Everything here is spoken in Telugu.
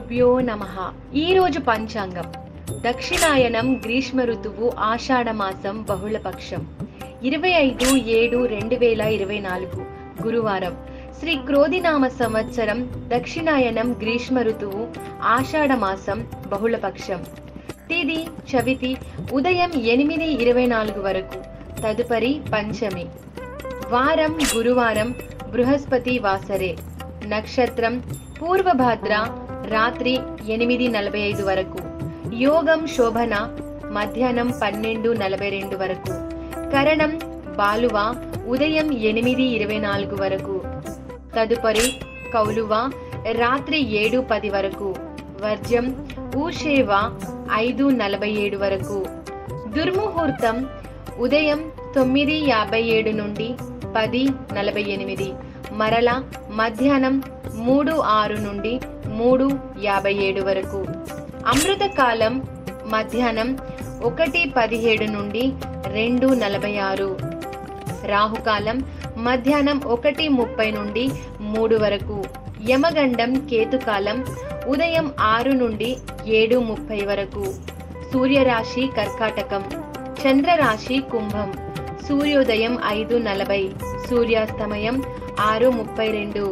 గురుభ్యో నమః. ఈ రోజు పంచాంగం దక్షిణాయనం గ్రీష్మ ఋతువు ఆషాఢమాసం బహుళపక్షం 25/7/2024 గురువారం. శ్రీ క్రోధినామ సంవత్సరం దక్షిణాయనం గ్రీష్మ ఋతువు ఆషాఢమాసం బహుళపక్షం. తిథి చవితి ఉదయం 8:24 వరకు. తదుపరి పంచమి. వారం గురువారం బృహస్పతి వాసరే. నక్షత్రం పూర్వభాద్ర రాత్రి 8:45 వరకు. యోగం శోభన మధ్యాహ్నం 12:42 వరకు. కరణం బాలువ ఉదయం 8:24 వరకు. తదుపరి కౌలువ రాత్రి 7:10 వరకు. వర్జ్యం ఊషేవ 5:47 వరకు. దుర్ముహూర్తం ఉదయం 9:57 నుండి 10:48. మరల మధ్యాహ్నం 3:06 నుండి 3:57 వరకు. అమృత కాలం మధ్యాహ్నం 1:17 నుండి 2:46. రాహుకాలం మధ్యాహ్నం 1:30 నుండి 3 వరకు. యమగండం కేతుకాలం ఉదయం 6 నుండి 7:30 వరకు. సూర్యరాశి కర్కాటకం, చంద్రరాశి కుంభం. సూర్యోదయం 5:40, సూర్యాస్తమయం 6:32.